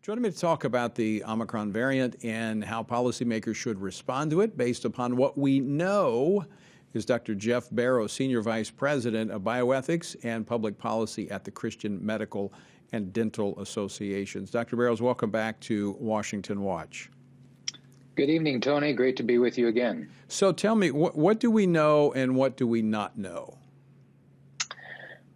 Joining me to talk about the Omicron variant and how policymakers should respond to it based upon what we know is Dr. Jeff Barrows, Senior Vice President of Bioethics and Public Policy at the Christian Medical and Dental Associations. Dr. Barrows, welcome back to Washington Watch. Good evening, Tony. Great to be with you again. So tell me, what do we know and what do we not know?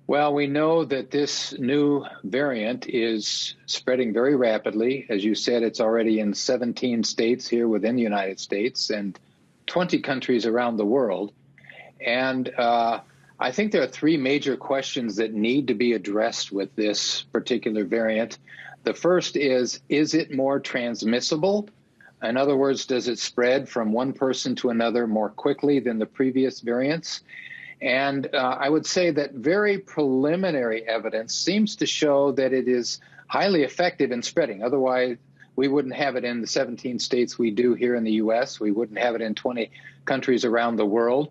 Well, we know that this new variant is spreading very rapidly. As you said, it's already in 17 states here within the United States and 20 countries around the world. And I think there are three major questions that need to be addressed with this particular variant. The first is it more transmissible? In other words, does it spread from one person to another more quickly than the previous variants? And I would say that very preliminary evidence seems to show that it is highly effective in spreading. Otherwise, we wouldn't have it in the 17 states we do here in the U.S. We wouldn't have it in 20 countries around the world.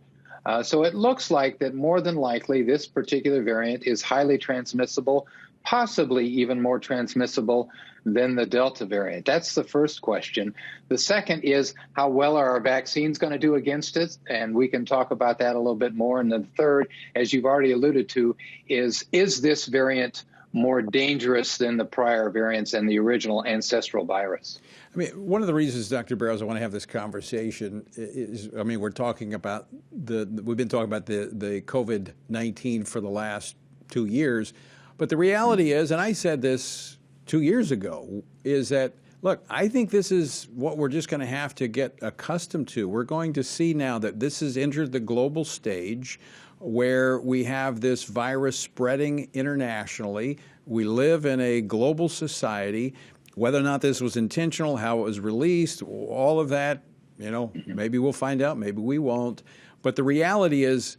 So it looks like that more than likely this particular variant is highly transmissible, possibly even more transmissible than the Delta variant. That's the first question. The second is, how well are our vaccines going to do against it? And we can talk about that a little bit more. And the third, as you've already alluded to, is this variant more dangerous than the prior variants and the original ancestral virus? I mean, one of the reasons, Dr. Barrows, I want to have this conversation is, I mean, we've been talking about the COVID-19 for the last 2 years. But the reality is, and I said this 2 years ago, is that, look, I think this is what we're just going to have to get accustomed to. We're going to see now that this has entered the global stage where we have this virus spreading internationally. We live in a global society. Whether or not this was intentional, how it was released, all of that, you know, maybe we'll find out, maybe we won't. But the reality is,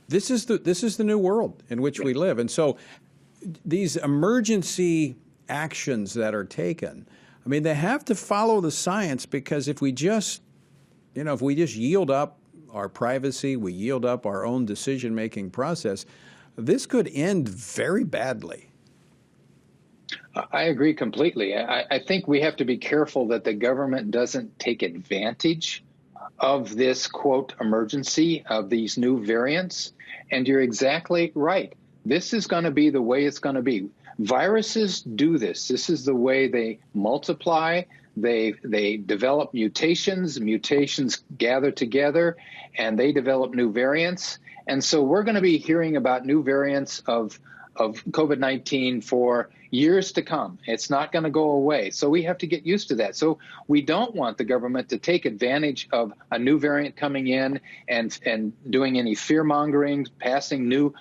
this is the new world in which we live. And so these emergency actions that are taken, I mean, they have to follow the science, because if we just yield up our privacy, we yield up our own decision-making process, this could end very badly. I agree completely. I think we have to be careful that the government doesn't take advantage of this, quote, emergency of these new variants. And you're exactly right. This is going to be the way it's going to be. Viruses do this. This is the way they multiply. They develop mutations. Mutations gather together, and they develop new variants. And so we're going to be hearing about new variants of COVID-19 for years to come. It's not going to go away. So we have to get used to that. So we don't want the government to take advantage of a new variant coming in and doing any fear mongering, passing new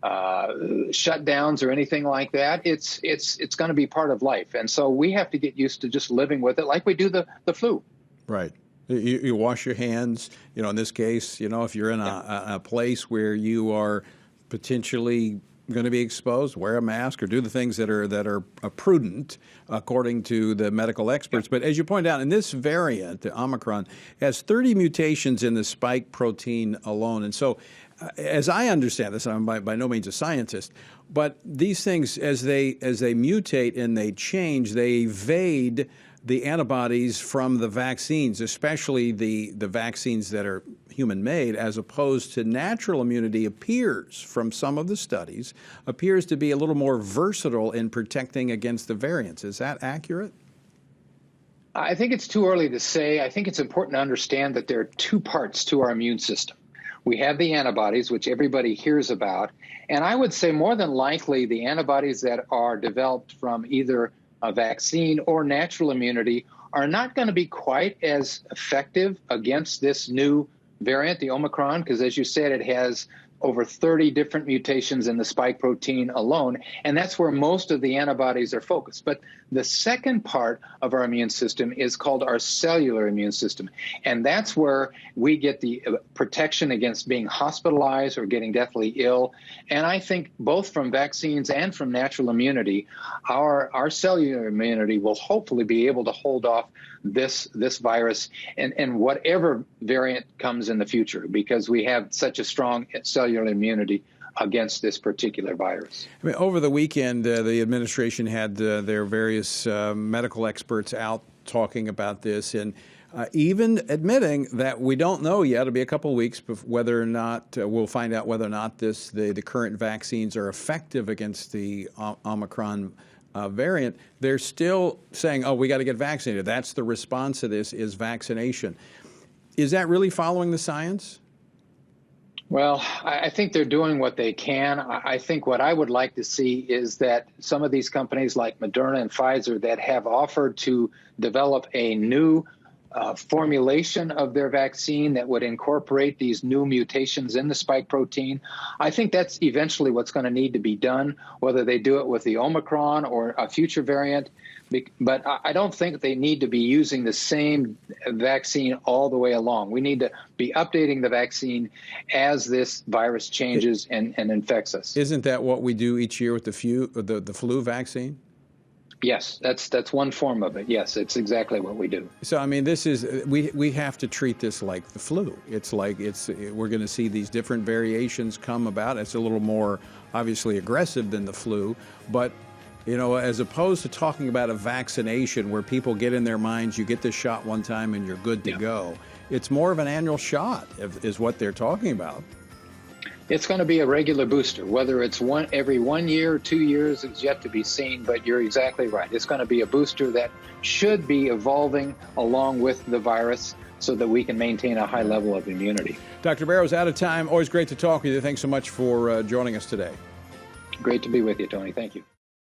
shutdowns or anything like that. It's going to be part of life. And so we have to get used to just living with it like we do the flu. Right. You wash your hands, you know, in this case, you know, if you're in a place where you are potentially going to be exposed, wear a mask or do the things that are prudent according to the medical experts. But as you point out, in this variant, the Omicron, has 30 mutations in the spike protein alone. And so as I understand this, I'm by no means a scientist, but these things, as they mutate and they change, they evade the antibodies from the vaccines, especially the vaccines that are human-made, as opposed to natural immunity appears, from some of the studies, appears to be a little more versatile in protecting against the variants. Is that accurate? I think it's too early to say. I think it's important to understand that there are two parts to our immune system. We have the antibodies, which everybody hears about, and I would say more than likely the antibodies that are developed from either a vaccine or natural immunity are not going to be quite as effective against this new variant, the Omicron, because as you said, it has over 30 different mutations in the spike protein alone, and that's where most of the antibodies are focused. But the second part of our immune system is called our cellular immune system, and that's where we get the protection against being hospitalized or getting deathly ill. And I think both from vaccines and from natural immunity, our cellular immunity will hopefully be able to hold off this virus and whatever variant comes in the future, because we have such a strong cellular immunity against this particular virus. I mean, over the weekend, the administration had their various medical experts out talking about this, and even admitting that we don't know yet. It'll be a couple of weeks whether or not we'll find out whether or not the current vaccines are effective against the Omicron variant. They're still saying, "Oh, we got to get vaccinated." That's the response to this, is vaccination. Is that really following the science? Well, I think they're doing what they can. I think what I would like to see is that some of these companies like Moderna and Pfizer that have offered to develop a new formulation of their vaccine that would incorporate these new mutations in the spike protein. I think that's eventually what's going to need to be done, whether they do it with the Omicron or a future variant. But I don't think they need to be using the same vaccine all the way along. We need to be updating the vaccine as this virus changes and infects us. Isn't that what we do each year with the flu vaccine? Yes, that's one form of it. Yes, it's exactly what we do. So, I mean, this is we have to treat this like the flu. It's like we're going to see these different variations come about. It's a little more obviously aggressive than the flu, but as opposed to talking about a vaccination where people get in their minds, you get this shot one time and you're good to go. It's more of an annual shot, is what they're talking about. It's going to be a regular booster. Whether it's every 1 year or 2 years is yet to be seen, but you're exactly right. It's going to be a booster that should be evolving along with the virus so that we can maintain a high level of immunity. Dr. Barrows, out of time. Always great to talk with you. Thanks so much for joining us today. Great to be with you, Tony. Thank you.